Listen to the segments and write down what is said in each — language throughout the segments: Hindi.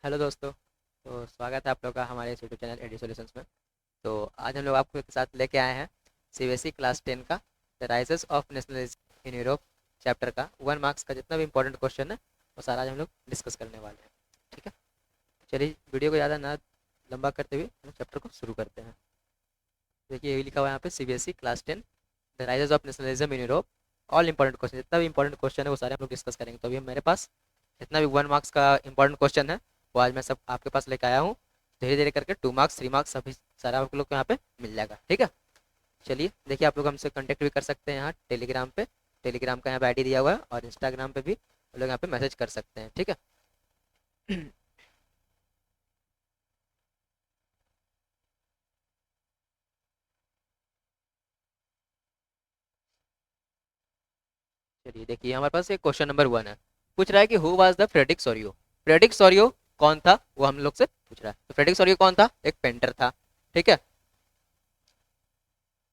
हेलो दोस्तों। तो स्वागत है आप लोग का हमारे इस यूट्यूब चैनल एडी सॉल्यूशंस में। तो आज हम लोग आपको एक साथ लेके आए हैं सीबीएसई क्लास 10 का the rises of nationalism in Europe chapter का 1 मार्क्स का जितना भी इंपॉर्टेंट क्वेश्चन है वो सारा आज हम लोग डिस्कस करने वाले हैं। ठीक है, चलिए वीडियो को ज़्यादा ना लंबा करते हुए हम चैप्टर को शुरू करते हैं। देखिए यही लिखा हुआ है यहाँ पे CBSE class 10 the rises of nationalism in Europe. All important question, जितना भी इंपॉर्टेंट क्वेश्चन है वो सारे हम लोग डिस्कस करेंगे। तो अभी मेरे पास जितना भी 1 मार्क्स का इंपॉर्टेंट क्वेश्चन है वो आज मैं सब आपके पास लेकर आया हूँ। धीरे धीरे करके 2 मार्क्स 3 मार्क्स सभी सारा आप लोग को यहाँ पे मिल जाएगा। ठीक है, चलिए देखिए आप लोग हमसे कांटेक्ट भी कर सकते हैं यहाँ टेलीग्राम पे। टेलीग्राम का यहाँ पे आईडी दिया हुआ है और इंस्टाग्राम पे भी आप लोग यहाँ पे मैसेज कर सकते हैं। ठीक है, चलिए देखिए हमारे पास एक क्वेश्चन नंबर 1 है। पूछ रहा है कि who was the Frederick Sorio. Frederick Sorio कौन था वो हम लोग से पूछ रहा है। तो फ्रेडरिक सोरियो कौन था? एक पेंटर था। ठीक है,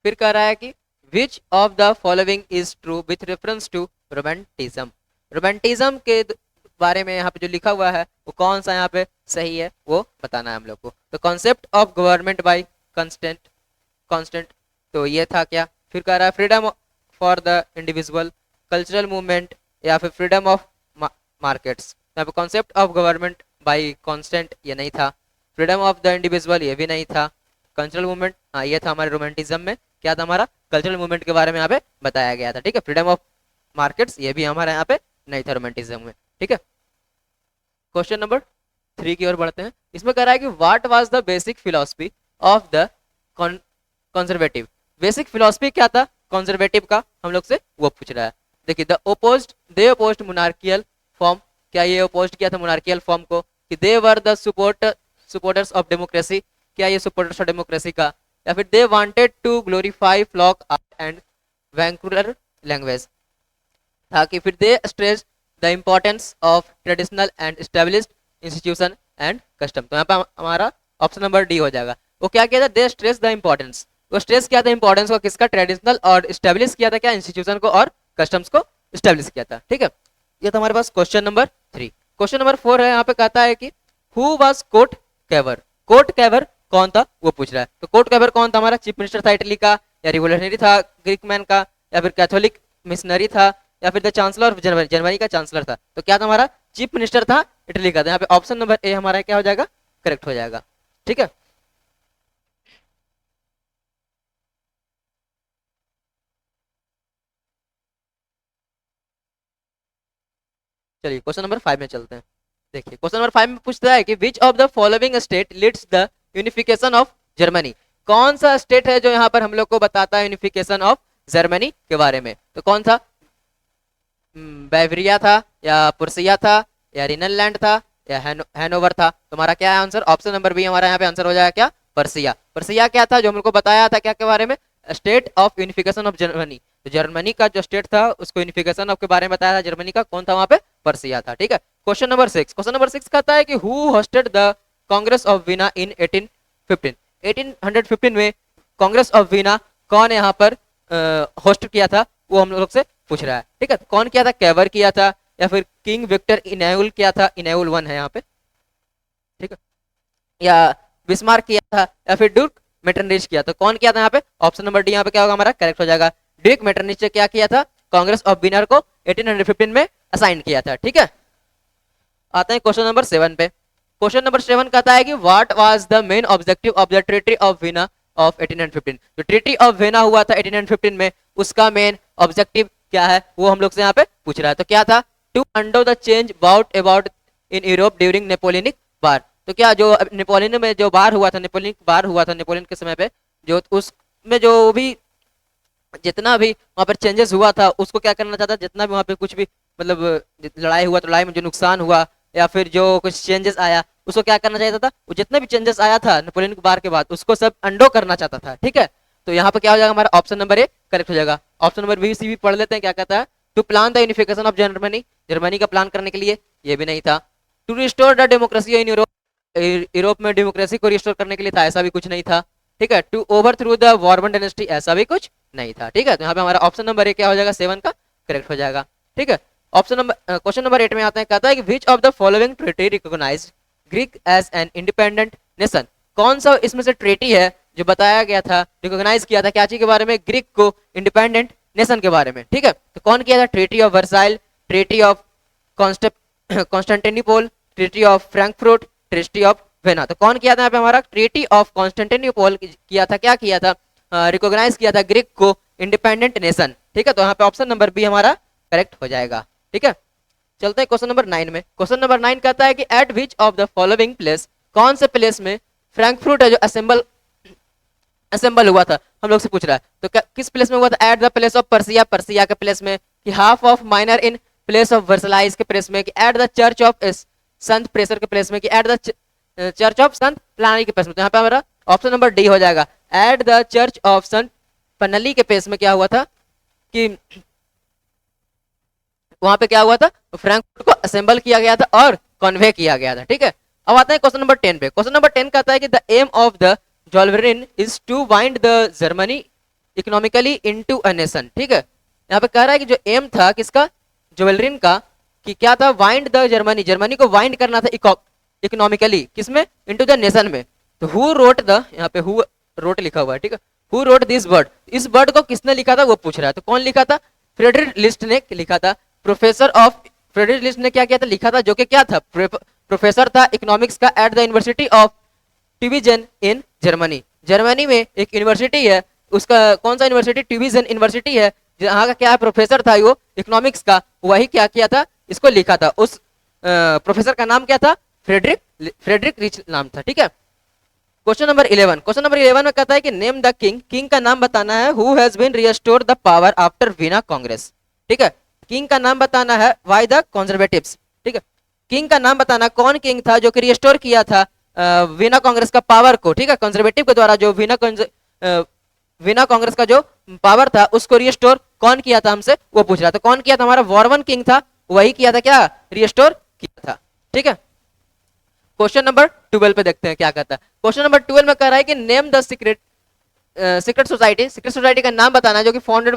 फिर कह रहा है कि which of the following is true with reference to romanticism. Romanticism के बारे में यहाँ पे जो लिखा हुआ है वो कौन सा यहाँ पे सही है वो बताना है हम लोग को। तो concept of government by constant constant, तो ये था क्या। फिर कह रहा है freedom for the individual, cultural movement या फिर फ्रीडम ऑफ मार्केट्स। यहाँ पे concept of government by constant ये नहीं था, फ्रीडम ऑफ द इंडिविजुअल ये भी नहीं था, कल्चरल मूवमेंट हाँ ये था। हमारे रोमांटिज्म में क्या था, हमारा कल्चरल मूवमेंट के बारे में यहाँ पे बताया गया था। ठीक है, फ्रीडम ऑफ मार्केट्स ये भी हमारे यहाँ पे नहीं था रोमांटिज्म में। ठीक है, क्वेश्चन नंबर 3 की ओर बढ़ते हैं। इसमें कह रहा है कि what was the basic philosophy of the conservative. Basic philosophy क्या था कंजर्वेटिव का, हम लोग से वो पूछ रहा है। देखिए दे अपोज्ड मोनार्कियल फॉर्म, क्या ये अपोज्ड किया था मोनार्कियल फॉर्म को? कि they were the supporters of democracy, क्या ये सपोर्टर्स ऑफ डेमोक्रेसी का? या फिर they wanted to glorify folk art and vernacular language था? कि फिर they stress the importance of traditional and established institution and custom. तो यहाँ पे हमारा ऑप्शन नंबर डी हो जाएगा। वो क्या किया था? दे स्ट्रेस द इम्पोर्टेंस, वो स्ट्रेस किया था इंपॉर्टेंस को किसका? ट्रेडिशनल, और स्टेब्लिश किया था क्या? इंस्टीट्यूशन को और कस्टम्स को स्टेब्लिश किया था। ठीक है, ये तो हमारे पास क्वेश्चन नंबर 3। क्वेश्चन नंबर 4 है, यहाँ पे कहता है कि who was Count Cavour. Count Cavour कौन था वो पूछ रहा है। तो कोट कैवर कौन था? हमारा चीफ मिनिस्टर था इटली का, या रिवोल्यूशनरी था ग्रीक मैन का, या फिर कैथोलिक मिशनरी था, या फिर the chancellor of Germany, Germany का चांसलर था। तो क्या था? हमारा चीफ मिनिस्टर था इटली का। तो यहाँ पे ऑप्शन नंबर ए हमारा क्या हो जाएगा? करेक्ट हो जाएगा। ठीक है, चलिए क्वेश्चन नंबर 5 में चलते हैं। देखिए क्वेश्चन नंबर 5 में पूछता है कि which of the following state leads the unification of Germany. कौन सा स्टेट है जो यहाँ पर हम लोग को बताता है यूनिफिकेशन ऑफ जर्मनी के बारे में? तो कौन था? बाइवरिया था, या पुर्सिया था, या रिनलैंड था, या हैनोवर था? तुम्हारा क्या है आंसर? ऑप्शन नंबर बी हमारा यहाँ पे आंसर हो जाएगा क्या? पर्सिया। पर्सिया क्या था जो हमको बताया था क्या के बारे में? State of unification of Germany. तो जर्मनी का जो स्टेट था उसको यूनिफिकेशन ऑफ के बारे में बताया था जर्मनी का, कौन था वहां पे? पर्सिया था। ठीक है, क्वेश्चन नंबर 6। क्वेश्चन नंबर 6 कहता है कि who hosted the Congress of Vienna in 1815। 1815 में कांग्रेस ऑफ वीना कौन यहाँ पर होस्ट किया था वो हम लोग से पूछ रहा है। ठीक है, कौन किया था? कैवर किया था, या फिर किंग विक्टर इनैउल किया था? इनैउल 1 है यहाँ पे। ठीक है, या बिस्मार्क किया था, या फिर ड्यूक मेटरनिच किया? तो कौन किया था यहाँ पे? ऑप्शन नंबर डी यहाँ पे क्या होगा हमारा? करेक्ट हो जाएगा। ड्यूक मेटरनिच ने क्या किया था? कांग्रेस ऑफ विनर को 1815 में असाइन किया था। ठीक है, आते हैं क्वेश्चन नंबर 7 पे। क्वेश्चन नंबर 7 कहता है कि what was the main objective of the treaty of विना ऑफ 1815। जो ट्रीटी ऑफ विना हुआ था 1815 में, उसका मेन ऑब्जेक्टिव क्या है वो हम लोग से यहाँ पे पूछ रहा है। तो क्या था? To undo the change about in Europe during Napoleonic war. तो क्या जो नेपोलियन में जो वार हुआ था, नेपोलियनिक वार हुआ था नेपोलियन के समय पे, जो उसमें जो भी जितना भी वहां पर चेंजेस हुआ था उसको क्या करना चाहता? जितना भी वहां पे कुछ भी मतलब लड़ाई हुआ तो लड़ाई में जो नुकसान हुआ या फिर जो कुछ चेंजेस आया उसको क्या करना चाहता था? वो जितना भी चेंजेस आया था नेपोलियन के वार के बाद उसको सब अंडो करना चाहता था। ठीक है, तो यहाँ पे क्या हो जाएगा हमारा? ऑप्शन नंबर ए करेक्ट हो जाएगा। ऑप्शन नंबर बी सी भी पढ़ लेते हैं क्या कहता है। To plan the unification of Germany, Germany का प्लान करने के लिए, ये भी नहीं था। To restore the democracy in Europe, Europe में डेमोक्रेसी को रिस्टोर करने के लिए था, ऐसा भी कुछ नहीं था। ठीक है, to overthrow the Bourbon dynasty, ऐसा भी कुछ नहीं था। ठीक है, तो यहाँ पे हमारा ऑप्शन नंबर ए क्या हो जाएगा? 7 का करेक्ट हो जाएगा। ठीक है, ऑप्शन नंबर क्वेश्चन नंबर 8 में आते हैं। कहता है कि which of the following treaty recognized Greek as an independent nation. कौन सा इसमें से ट्रेटी है जो बताया गया था, रिकॉग्नाइज किया था क्या चीज के बारे में, ग्रीक को इंडिपेंडेंट नेशन के बारे में, ठीक है। तो कौन किया था, treaty of Versailles, treaty of Constantinople, treaty of Frankfurt, treaty of vena. तो कौन किया था यहाँ पे हमारा, ट्रेटी ऑफ कॉन्स्टेंटिनोपल किया था, क्या किया था, रिकॉग्नाइज किया था ग्रीक को इंडिपेंडेंट नेशन, ठीक है। तो यहाँ पे ऑप्शन नंबर बी हमारा करेक्ट हो जाएगा, ठीक है। चलते हैं क्वेश्चन नंबर 9 में। क्वेश्चन नंबर 9 कहता है कि eight which of the following place, कौन से प्लेस में फ्रैंकफर्ट है जो असेंबल हुआ था, हम लोग से पूछ रहा है। तो किस प्लेस में हुआ था, at the place of Persia, Persia के प्लेस में, कि half of minor in place of Versailles के प्लेस में, कि एट द चर्च ऑफ संत प्रेसर के प्लेस में, कि एट द चर्च ऑफ संत प्लानी के प्लेस में। तो यहाँ पे हमारा ऑप्शन नंबर डी हो जाएगा, एट द चर्च ऑफ संत पन्नली के प्लेस में क्या हुआ था कि वहां पे क्या हुआ था, फ्रैंकफर्ट को असेंबल किया गया था और कन्वे किया गया था, ठीक है। अब आते हैं क्वेश्चन नंबर 10 पे। क्वेश्चन नंबर 10 कहता है कि the aim of the Zollverein is to bind the Germany economically into a nation, ठीक है। यहाँ पे कह रहा है कि जो एम था किसका, जोल्वेरिन का, कि क्या था, वाइंड द जर्मनी, जर्मनी को वाइंड करना था इकोनॉमिकली, किसमें, इनटू द नेशन में। तो हु रोट द, यहाँ पे हु रोट लिखा हुआ है, ठीक है, हु रोट दिस वर्ड, इस वर्ड को किसने लिखा था वो पूछ रहा है। तो कौन लिखा था, फ्रेडरिक लिस्ट ने लिखा था। प्रोफेसर ऑफ, फ्रेडरिक लिस्ट ने क्या किया था, लिखा था, जो कि क्या था, प्रोफेसर था इकोनॉमिक्स का at the university of Tubingen in Germany. Germany में एक यूनिवर्सिटी है, उसका कौन सा यूनिवर्सिटी, ट्यूबिजन यूनिवर्सिटी है, जहाँ का क्या है, प्रोफेसर था वो इकोनॉमिक्स का, वही क्या किया था, इसको लिखा था। उस प्रोफेसर का नाम क्या था, फ्रेडरिक रिच नाम था, ठीक है। क्वेश्चन नंबर 11, क्वेश्चन नंबर 11 में कहता है कि नेम द किंग, किंग का नाम बताना है, who has been restored the power after Vienna Congress, ठीक है। किंग का नाम बताना है, वाई द कंजर्वेटिव्स, ठीक है। किंग का नाम बताना, कौन किंग था जो कि रिस्टोर किया था वीना कांग्रेस का पावर को, ठीक है, कंजर्वेटिव के द्वारा जो वीना कांग्रेस का जो पावर था उसको रिस्टोर कौन किया था, हमसे वो पूछ रहा था। कौन किया था, हमारा वॉरवन किंग था, वही किया था, क्या, रिस्टोर किया था, ठीक है। क्वेश्चन नंबर 12 पे देखते हैं क्या कहता है। क्वेश्चन नंबर 12 में कह रहा है कि name the secret society, secret society का नाम बताना जो कि फाउंडेड,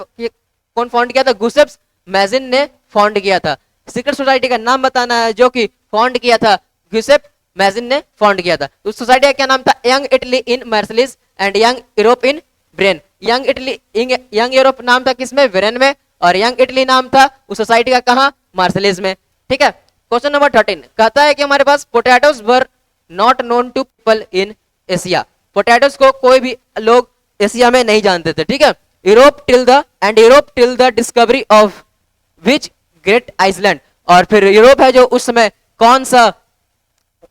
कौन फाउंड किया था, गुसेप्स मैजिन ने फाउंड किया था। सीक्रेट सोसाइटी का नाम बताना है जो कि फाउंड किया था, गुसेप मैजिन ने फाउंड किया था। उस सोसाइटी का क्या नाम था, Young Italy in Marseilles and Young Europe in Berne. Young Italy, Young Europe नाम था किसमें, ब्रेन में, और यंग इटली नाम था उस सोसाइटी का कहाँ, मार्सलिस में, ठीक है। क्वेश्चन नंबर 13 कहता है कि हमारे पास potatoes were not known to people in Asia, potatoes को कोई भी लोग एशिया में नहीं जानते थे, ठीक है। Europe till the discovery of which great Iceland, और फिर यूरोप है जो उस समय कौन सा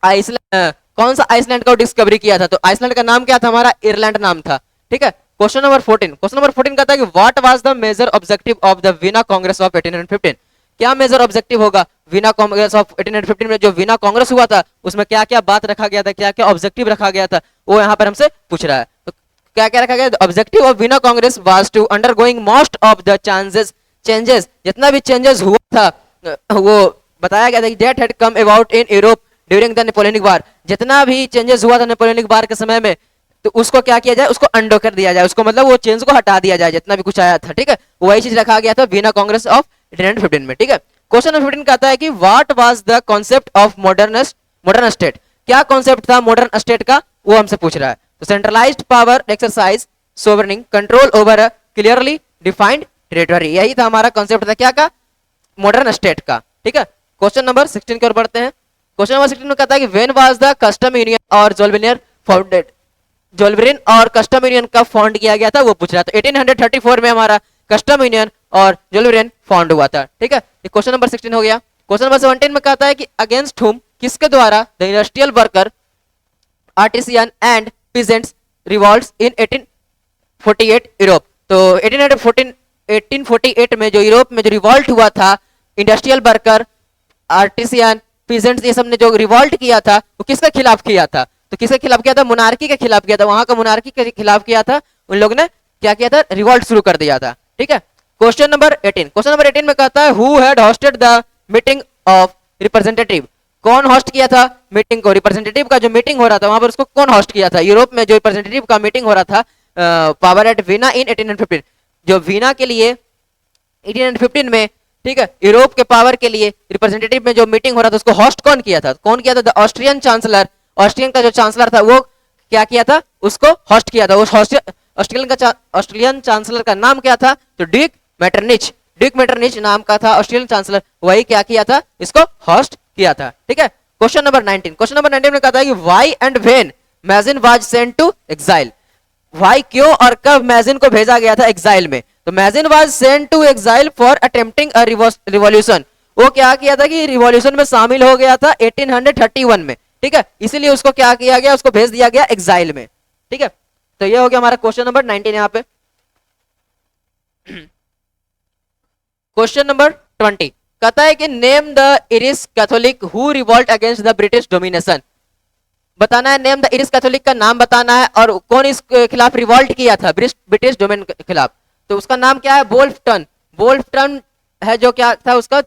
आइसलैंड का डिस्कवरी किया था, तो आइसलैंड का नाम क्या था, हमारा आयरलैंड नाम था, ठीक है। क्वेश्चन नंबर 14, क्वेश्चन नंबर 14 कहता है कि what was the major objective of the Vienna Congress of 1815, क्या मेजर ऑब्जेक्टिव होगा वीना कांग्रेस ऑफ 1815 में, जो वीना कांग्रेस हुआ था उसमें क्या क्या बात रखा गया था, क्या क्या ऑब्जेक्टिव रखा गया था, वो यहाँ पर हमसे पूछ रहा है। तो क्या क्या रखा गया, objective of Vienna Congress was to undergoing most of the changes, जितना भी चेंजेस हुआ था वो बताया गया था कि that had come about in Europe during the Napoleonic war, जितना भी चेंजेस हुआ था नेपोलियनिक वार के समय में, तो उसको क्या किया जाए, उसको अंडो कर दिया जाए, उसको मतलब वो चेंज को हटा दिया जाए, जितना भी कुछ आया था, ठीक है, वही चीज रखा गया था वीना कांग्रेस ऑफ 1815 में, ठीक है। क्वेश्चन नंबर 15 कहता है कि what was the concept of modern state, क्या कॉन्सेप्ट था मॉडर्न स्टेट का, वो हमसे पूछ रहा है। तो centralised power exercise sovereign control over a clearly defined territory, यही था हमारा कॉन्सेप्ट था क्या का, मॉडर्न स्टेट का, ठीक है। क्वेश्चन नंबर 16 की ओर बढ़ते हैं। क्वेश्चन नंबर 16 में कहता है कि when was the custom union और जोल्वेरिन फाउंडेड, जोल्वेरिन और कस्टम यूनियन कब फाउंड किया गया था वो पूछ रहा था। 1834 में हमारा कस्टम यूनियन और जोल्वेरिन फाउंड हुआ था, ठीक है। ये क्वेश्चन नंबर 16 हो गया। क्वेश्चन नंबर 17 में कहता है कि अगेंस्ट हुम, किसके द्वारा the industrial worker artisan and peasants revolts in 1848 Europe, तो 1848 में जो यूरोप में जो रिवॉल्ट हुआ था, इंडस्ट्रियल वर्कर आर्टिसियन पीजेंट्स ये सब ने जो रिवॉल्ट किया था वो किसके खिलाफ किया था, तो किसके खिलाफ किया था, मोनार्की के खिलाफ किया था, वहां का मोनार्की के खिलाफ किया था, उन लोगों ने क्या किया था, रिवॉल्ट शुरू कर दिया था, ठीक है। क्वेश्चन नंबर 18 में कहता है who had hosted the meeting of representative, कौन होस्ट किया था मीटिंग को, रिप्रेजेंटेटिव का जो मीटिंग हो रहा था वहां पर उसको कौन होस्ट किया था, यूरोप में जो रिप्रेजेंटेटिव का मीटिंग हो रहा था पावर एट वीना इन 1815, जो वीना के लिए 1815 में ठीक है, यूरोप के पावर के लिए रिप्रेजेंटेटिव में जो मीटिंग हो रहा था उसको होस्ट कौन किया था? कौन किया था? The Austrian chancellor. ऑस्ट्रियन का जो चांसलर था वो क्या किया था? उसको होस्ट किया था। उस ऑस्ट्रेलियन चांसलर का नाम क्या था? तो ड्यूक मेटरनिच। ड्यूक मेटरनिच नाम का था ऑस्ट्रेलियन चांसलर, वही क्या किया था? इसको होस्ट किया था। ठीक है, क्वेश्चन नंबर 19। क्वेश्चन नंबर 19 में कहा था कि why and when Mazzini was sent to exile. भाई क्यों और कब मैजिन को भेजा गया था एग्जाइल में? तो Mazzini was sent to exile for attempting a revolution. वो क्या किया था कि रिवॉल्यूशन में शामिल हो गया था 1831 में। ठीक है, इसीलिए उसको क्या किया गया? उसको भेज दिया गया एग्जाइल में। ठीक है, तो ये हो गया हमारा क्वेश्चन नंबर 19 यहाँ पे। क्वेश्चन नंबर 20 कहता है कि name the Irish Catholic who revolt against the British domination. बताना है, नेम द इरिश कैथोलिक का नाम बताना है और कौन इस खिलाफ रिवॉल्ट किया था ब्रिटिश डोमेन के खिलाफ। तो उसका नाम क्या है? वोल्फटन। वोल्फटन है जो क्या था उसका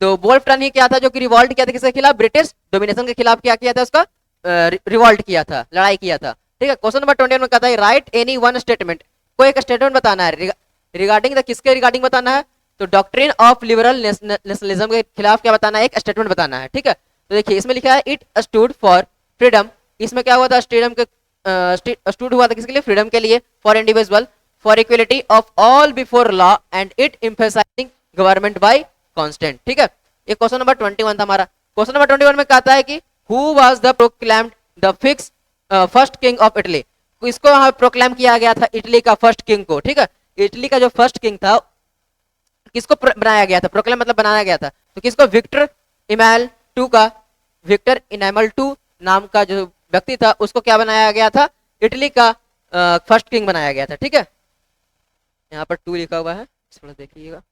तो वोल्फटन ही क्या था जो कि रिवॉल्ट किया था किसके खिलाफ? ब्रिटिश डोमिनेशन के खिलाफ क्या किया था? उसका रिवॉल्ट किया था, लड़ाई किया था। ठीक है, क्वेश्चन नंबर 21 में कहता है राइट एनी वन स्टेटमेंट। कोई एक स्टेटमेंट बताना है रिगार्डिंग द किसके रिगार्डिंग बताना है? तो डॉक्ट्रिन ऑफ लिबरल नेशनलिज्म के खिलाफ क्या बताना है? एक स्टेटमेंट बताना है। ठीक है, तो देखिए इसमें लिखा है इट स्टूड फॉर फ्रीडम। इसमें क्या हुआ था? फ्रीडम के स्टूड हुआ था किसके लिए? फ्रीडम के लिए। For individual, for equality of all before law and it emphasising government by constant. ठीक है, ये क्वेश्चन नंबर 21 था हमारा। क्वेश्चन नंबर 21 में कहता है कि who was the proclaimed the fix first king of Italy. इसको यहाँ प्रोक्लेम किया गया था इटली का फर्स्ट किंग को। ठीक है, इटली का जो फर्स्ट किंग था किसको बनाया गया था? प्रोक्लेम मतलब बनाया गया था, तो किसको? विक्टर इमैल टू का, विक्टर इनामल टू नाम का जो व्यक्ति था उसको क्या बनाया गया था? इटली का फर्स्ट किंग बनाया गया था। ठीक है, यहाँ पर 2 लिखा हुआ है, थोड़ा देखिएगा।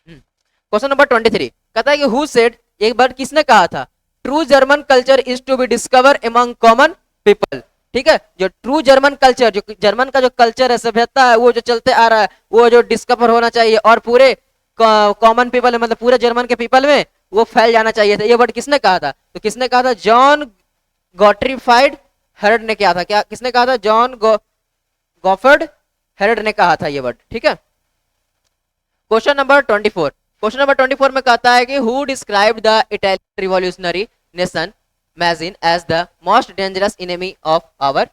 क्वेश्चन नंबर 23 कहता है कि हु सेड, एक बार किसने कहा था? True German culture is to be discover among common people. ठीक है, जो ट्रू जर्मन कल्चर, जो जर्मन का जो कल्चर है, सभ्यता है, वो जो चलते आ रहा है वो जो डिस्कवर होना चाहिए और पूरे कॉमन पीपल मतलब पूरे जर्मन के पीपल में वो फैल जाना चाहिए था। ये वर्ड किसने कहा था? तो किसने कहा था? जॉन गॉटरीफाइड हेरड ने कहा था। क्या किसने कहा था? जॉन गॉफर्ड हेरड ने कहा था ये वर्ड। ठीक है, क्वेश्चन नंबर 24। क्वेश्चन नंबर 24 में कहता है कि who described the Italian revolutionary nation Mazzini as the most dangerous enemy of our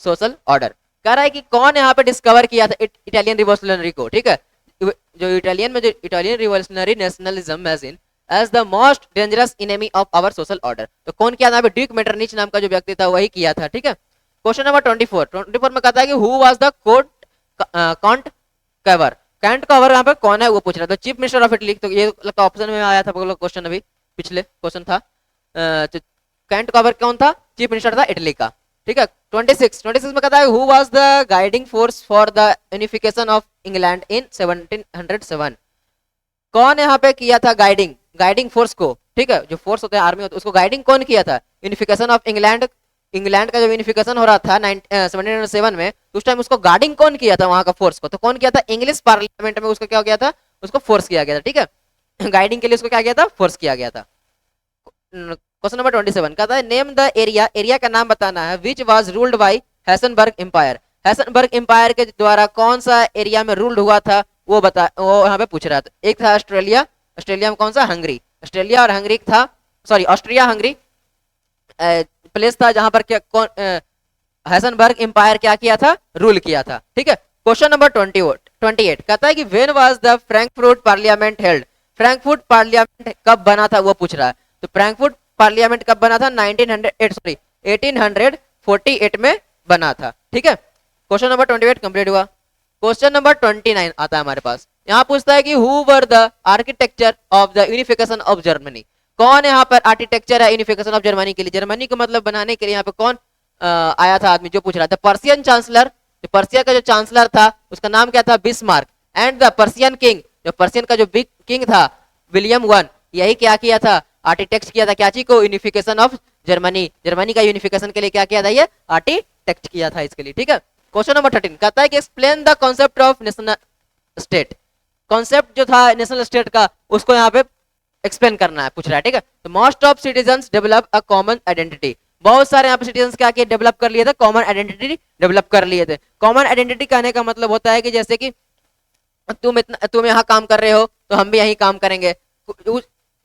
social order. कह रहा है कि कौन यहाँ पे डिस्कवर किया था इटालियन रिवॉल्यूशनरी को? ठीक है, जो इटालियन में जो Italian revolutionary nationalism Mazzini as the most dangerous enemy of our social order. तो कौन किया था? ड्यूक मेटरनिच नाम का जो व्यक्ति था वही किया था। ठीक है, क्वेश्चन नंबर 24 में कहता है कि who was the Count Cavour. Count Cavour यहाँ पे कौन है वो पूछ रहा था? Chief minister of Italy. तो ये लगता ऑप्शन में आया था क्वेश्चन, अभी पिछले क्वेश्चन था। तो कैंट कवर कौन था? चीफ मिनिस्टर था इटली का। ठीक है, 26 में कहता है who was the guiding force for the unification of England in 1707। कौन यहाँ पे किया था गाइडिंग फोर्स को? ठीक है, जो फोर्स होता है आर्मी होता है उसको गाइडिंग कौन किया था? यूनिफिकेशन ऑफ इंग्लैंड का जब यूनिफिकेशन हो रहा था 1707 में, तो उस टाइम उसको गार्डिंग कौन किया था वहां का फोर्स को? तो कौन किया था? इंग्लिश पार्लियामेंट में उसको क्या किया था? उसको फोर्स किया गया था। ठीक है, गाइडिंग के लिए उसको क्या किया था? फोर्स किया गया था। क्वेश्चन नंबर 27 कहता है नेम द एरिया का नाम बताना है which was ruled by Habsburg empire. Habsburg empire के द्वारा कौन सा एरिया में रूल्ड हुआ था वो यहाँ पे पूछ रहा था। एक था ऑस्ट्रेलिया में कौन सा? हंगरी। ऑस्ट्रेलिया और हंगरी था, सॉरी ऑस्ट्रिया हंगरी प्लेस था जहां पर क्या कौन हैसनबर्ग एम्पायर क्या किया था? रूल किया था। ठीक है, क्वेश्चन नंबर 28 कहता है कि when was the Frankfurt parliament held. Frankfurt parliament कब बना था वो पूछ रहा है। तो फ्रैंकफर्ट पार्लियामेंट कब बना था? 1848 में बना था। ठीक है, क्वेश्चन नंबर 28 कंप्लीट हुआ। क्वेश्चन नंबर 29 आता है हमारे पास। यहाँ पूछता है कि who were the architecture of the unification of Germany. कौन यहाँ पर आर्किटेक्चर है यूनिफिकेशन ऑफ जर्मनी के लिए? जर्मनी को मतलब बनाने के लिए यहाँ पे कौन आया था आदमी जो पूछ रहा था? पर्सियन चांसलर, जो पर्सिया का जो चांसलर था उसका नाम क्या था? Bismarck. And the Persian king, जो पर्सियन का जो बिग किंग था विलियम वन, यही क्या किया था? आर्किटेक्ट किया था क्या चीज को? Unification of Germany. जर्मनी का यूनिफिकेशन के लिए क्या किया था? ये आर्किटेक्ट किया था इसके लिए। ठीक है, क्वेश्चन नंबर 13 कहता है कि explain the concept of national state. Concept जो था नेशनल स्टेट का उसको यहाँ पे एक्सप्लेन करना है, पूछ रहा है। ठीक है, तो most of citizens develop a common identity. बहुत सारे यहाँ पे सिटीजन क्या किए, डेवलप कर लिए थे, कॉमन आइडेंटिटी डेवलप कर लिए थे। कॉमन आइडेंटिटी कहने का मतलब होता है कि जैसे कि तुम यहाँ काम कर रहे हो तो हम भी यहीं काम करेंगे।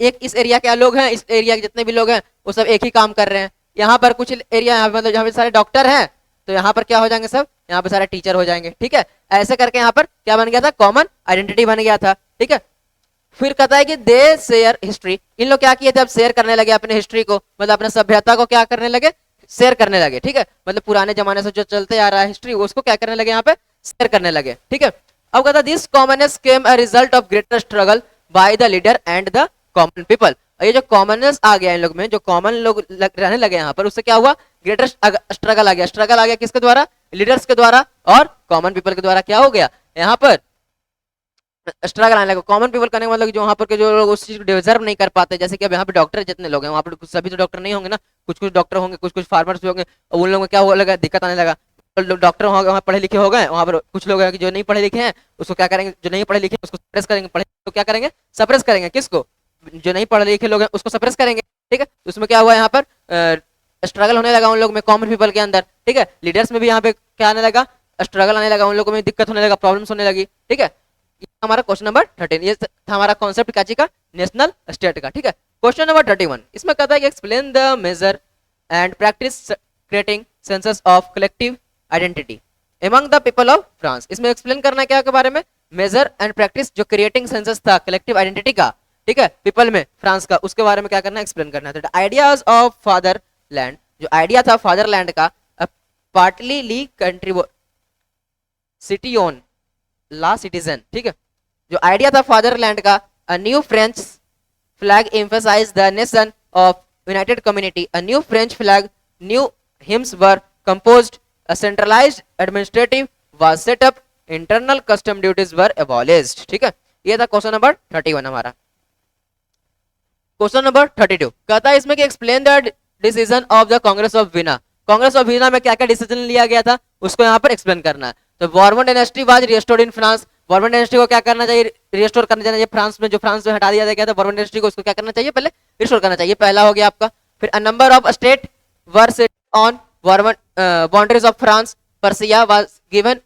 एक इस एरिया के लोग हैं, इस एरिया के जितने भी लोग हैं वो सब एक ही काम कर रहे हैं। यहाँ पर कुछ एरिया यहाँ मतलब जहाँ पे सारे डॉक्टर हैं तो यहाँ पर क्या हो जाएंगे, सब यहाँ पे सारे टीचर हो जाएंगे। ठीक है, ऐसे करके यहाँ पर क्या बन गया था, कॉमन आइडेंटिटी बन गया था। ठीक है, फिर कहता है कि दे शेयर हिस्ट्री, इन लोग क्या किए थे, अब शेयर करने लगे अपने हिस्ट्री को, मतलब अपने सभ्यता को क्या करने लगे, शेयर करने लगे। ठीक है, मतलब पुराने जमाने से जो चलते आ रहा है हिस्ट्री उसको क्या करने लगे, यहाँ पे शेयर करने लगे। ठीक है, अब कहता है this commonness came a result of greater struggle by the leader and the common people. ये जो कॉमननेस आ गया इन लोग में, जो कॉमन लोग रहने लगे यहाँ पर, उससे क्या हुआ, ग्रेटर स्ट्रगल आ गया। स्ट्रगल आ गया किसके द्वारा, लीडर्स के द्वारा और कॉमन पीपल के द्वारा। क्या हो गया यहाँ पर, स्ट्रगल आने लगा। कॉमन पीपल करने का मतलब जो वहाँ पर के जो लोग उस चीज को डिजर्व नहीं कर पाते, जैसे कि अब यहाँ पे डॉक्टर जितने लोग हैं वहाँ पर सभी तो डॉक्टर नहीं होंगे ना, कुछ कुछ डॉक्टर होंगे, कुछ कुछ फार्मर्स भी होंगे, और उन लोगों को क्या हो लगा, दिक्कत आने लगा। डॉक्टर वहाँ पढ़े लिखे हो गए, वहाँ पर कुछ लोग हैं कि जो नहीं पढ़े लिखे हैं उसको क्या करेंगे, जो नहीं पढ़े लिखे उसको सप्रेस करेंगे, पढ़े तो क्या करेंगे, सप्रेस करेंगे। किसको, जो नहीं पढ़े लिखे लोग हैं उसको सप्रेस करेंगे। ठीक है, उसमें क्या हुआ यहाँ पर स्ट्रगल होने लगा उन लोग में, कॉमन पीपल के अंदर। ठीक है, लीडर्स में भी यहाँ पे क्या आने लगा, स्ट्रगल आने लगा, उन लोगों में दिक्कत होने लगा, प्रॉब्लम्स होने लगी। ठीक है, हमारा क्वेश्चन नंबर 13, ये था हमारा कॉन्सेप्ट काची का, नेशनल स्टेट का। ठीक है, क्वेश्चन नंबर 31 इसमें कहता है कि explain the major and practice creating senses of collective identity among the people of France. इसमें एक्सप्लेन करना है क्या के बारे में, मेजर एंड प्रैक्टिस जो क्रिएटिंग सेंसस था कलेक्टिव आइडेंटिटी का, ठीक है, पीपल में फ्रांस का, उसके बारे में क्या करना है, एक्सप्लेन करना है। तो आइडियाज ऑफ फादरलैंड, जो आइडिया था फादरलैंड का, पार्टली ली कंट्री सिटी ऑन ला सिटीजन। ठीक है, जो आइडिया था फादरलैंड का, a new French flag emphasize the nation of united community, a new French flag, new hymns were composed, a centralized administrative was set up, internal custom duties were abolished। ठीक है, ये था क्वेश्चन नंबर 31 हमारा। क्वेश्चन नंबर 32 कहता है इसमें कि explain the decision of the Congress of Vienna. Congress of Veena में क्या क्या डिसीजन लिया गया था उसको यहाँ पर एक्सप्लेन करना है। तो Bourbon dynasty was restored in France, Bourbon dynasty को क्या करना चाहिए, रिस्टोर करना चाहिए फ्रांस में, जो फ्रांस में हटा दिया गया था बॉर्बन डायनेस्टी को, उसको क्या करना चाहिए, पहले रिस्टोर करना चाहिए, पहला हो गया आपका। फिर a number of state were set on Bourbon boundaries of France, Persia was given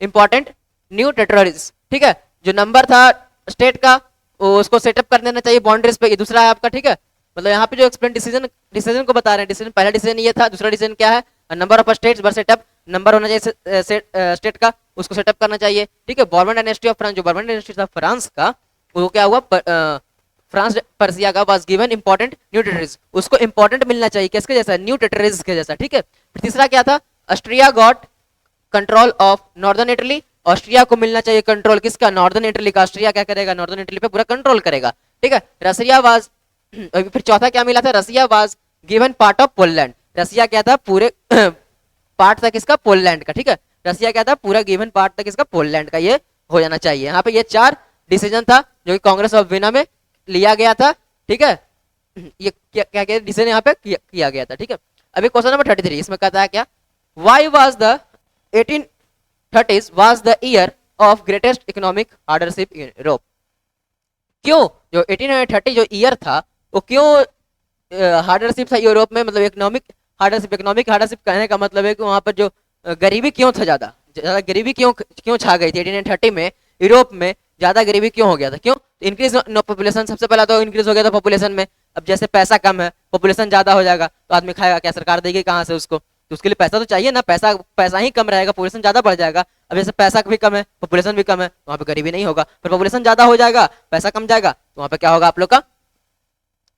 important new territories. ठीक है, जो नंबर था स्टेट का उसको सेटअप कर देना चाहिए बाउंड्रीज पे, ये दूसरा है आपका। ठीक है, मतलब यहाँ पे जो एक्सप्लेन डिसीजन को बता रहे हैं, डिसीजन पहला डिसीजन ये था, दूसरा डिसीजन क्या है, number of states were set up, number होना चाहिए स्टेट का, उसको सेटअप करना चाहिए। ठीक है, बॉर्बन डायनेस्टी ऑफ फ्रांस, जो बॉर्बन डायनेस्टी था फ्रांस का, वो क्या हुआ, फ्रांस पर्सिया का was given important new territories, उसको इंपॉर्टेंट मिलना चाहिए किसके जैसा, न्यू टेरिटरीज के जैसा। ठीक है, फिर तीसरा क्या था, Austria got control of northern Italy, Austria को मिलना चाहिए कंट्रोल किसका, नॉर्दर्न इटली का। ऑस्ट्रिया क्या करेगा, नॉर्दर्न इटली पे पूरा कंट्रोल करेगा। ठीक है, रसिया वाज फिर चौथा क्या मिला था, Russia was given part of Poland, Russia क्या था, पूरे पार्ट था किसका, पोलैंड का। ठीक है, रसिया क्या था, पूरा गिवन पार्ट था किसका, पोलैंड का, ये हो जाना चाहिए। यहाँ पे ये 4 डिसीजन था जो कि कांग्रेस ऑफ वीना में लिया गया था। ठीक है, ये क्या क्या डिसीजन यहाँ पे किया गया था। ठीक है, अभी क्वेश्चन नंबर 33 इसमें कहता है क्या, why was the 1830s was the year of greatest economic hardship in Europe. क्यों जो 1830 जो ईयर था वो क्यों हार्डशिप था यूरोप में, मतलब इकोनॉमिक हार्डशिप कहने का मतलब है कि वहां पर जो गरीबी क्यों था, ज्यादा गरीबी क्यों छा गई थी 1830 में यूरोप में, ज्यादा गरीबी क्यों हो गया था, क्यों, इंक्रीज पॉपुलेशन, सबसे पहला तो इंक्रीज हो गया था पॉपुलेशन में। अब जैसे पैसा कम है, पॉपुलेशन ज्यादा हो जाएगा तो आदमी खाएगा क्या, सरकार देगी कहाँ से उसको, तो उसके लिए पैसा तो चाहिए ना, पैसा ही कम रहेगा, पॉपुलेशन ज्यादा बढ़ जाएगा। अब जैसे पैसा भी कम है, पॉपुलेशन भी कम है, तो वहाँ पे गरीबी नहीं होगा। फिर पॉपुलेशन ज्यादा हो जाएगा, पैसा कम जाएगा, तो वहाँ पे क्या होगा आप लोग का,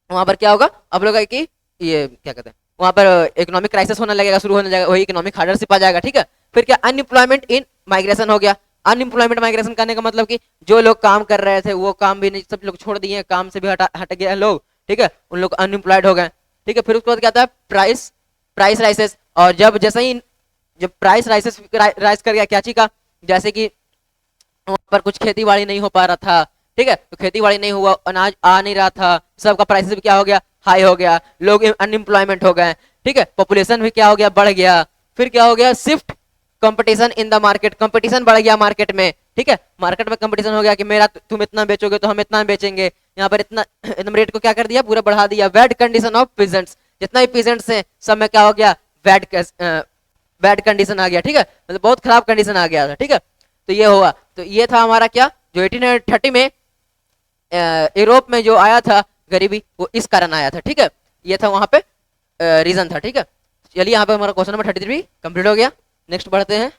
वहाँ पर क्या होगा आप लोग का कि ये क्या कहते हैं, वहाँ पर इकोनॉमिक क्राइसिस होने लगेगा, शुरू होने लगेगा, वही इकोनॉमिक हार्डशिप आ जाएगा। ठीक है, फिर क्या, अनएम्प्लॉयमेंट इन माइग्रेशन हो गया। अनएम्प्लॉयमेंट माइग्रेशन करने का मतलब कि जो लोग काम कर रहे थे वो काम भी नहीं, सब लोग छोड़ दिए, काम से भी हट गए लोग। ठीक है, उन लोग अनएम्प्लॉयड हो गए। ठीक है, फिर उसके बाद क्या आता है, प्राइस राइसेस, और जब प्राइस राइस कर गया क्या चीज का, जैसे कि वहां पर कुछ खेती बाड़ी नहीं हो पा रहा था। ठीक है, तो खेती बाड़ी नहीं हुआ, अनाज आ नहीं रहा था, सबका प्राइस भी क्या हो गया, हाई हो गया, लोग अनएम्प्लॉयमेंट हो गए। ठीक है, पॉपुलेशन भी क्या हो गया, बढ़ गया। फिर क्या हो गया, shift competition in the market, competition बढ़ गया मार्केट में। ठीक है, मार्केट में कंपटीशन हो गया कि मेरा तुम इतना बेचोगे तो हम इतना बेचेंगे, यहाँ पर इतना एकदम रेट को क्या कर दिया, पूरा बढ़ा दिया। बैड कंडीशन ऑफ पीजेंट्स, जितना भी पेशेंट्स हैं सब में क्या हो गया, बैड कंडीशन आ गया, ठीक है, मतलब बहुत खराब कंडीशन आ गया था, ठीक है। तो ये हुआ, तो ये था हमारा क्या, जो 1830 में यूरोप में जो आया था गरीबी, वो इस कारण आया था, ठीक है। ये था वहां पे रीजन था, ठीक है। चलिए यहाँ पे हमारा क्वेश्चन नंबर 33 कंप्लीट हो गया। नेक्स्ट बढ़ते हैं।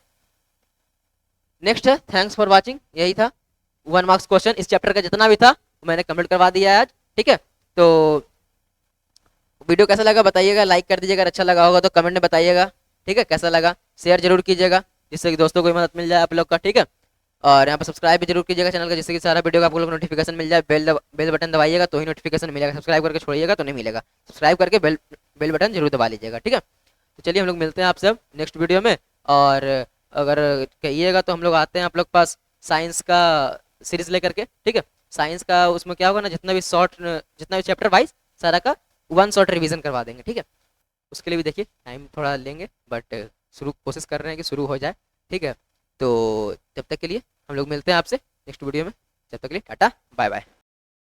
नेक्स्ट है थैंक्स फॉर वाचिंग, यही था 1 मार्क्स क्वेश्चन। इस चैप्टर का जितना भी था मैंने कंप्लीट करवा दिया है आज, ठीक है। तो वीडियो कैसा लगा बताइएगा, लाइक कर दीजिएगा, अच्छा लगा होगा तो कमेंट में बताइएगा, ठीक है। कैसा लगा शेयर जरूर कीजिएगा, जिससे कि दोस्तों को भी मदद मिल जाए आप लोग का, ठीक है। और यहाँ पर सब्सक्राइब भी जरूर कीजिएगा चैनल का, जिससे कि सारा वीडियो का आप लोग को नोटिफिकेशन मिल जाए। बेल बटन दबाइएगा तो ही नोटिफिकेशन मिलेगा, सब्सक्राइब करके छोड़िएगा तो नहीं मिलेगा। सब्सक्राइब करके बेल बटन जरूर दबा लीजिएगा, ठीक है। तो चलिए हम लोग मिलते हैं आपसे नेक्स्ट वीडियो में। और अगर कहिएगा तो हम लोग आते हैं आप लोग पास साइंस का सीरीज लेकर के, ठीक है। साइंस का उसमें क्या होगा ना, जितना भी चैप्टर वाइज सारा का 1 शॉर्ट रिवीजन करवा देंगे, ठीक है। उसके लिए भी देखिए टाइम थोड़ा लेंगे, बट शुरू कोशिश कर रहे हैं कि शुरू हो जाए, ठीक है। तो जब तक के लिए हम लोग मिलते हैं आपसे नेक्स्ट वीडियो में। जब तक के लिए टाटा बाय बाय।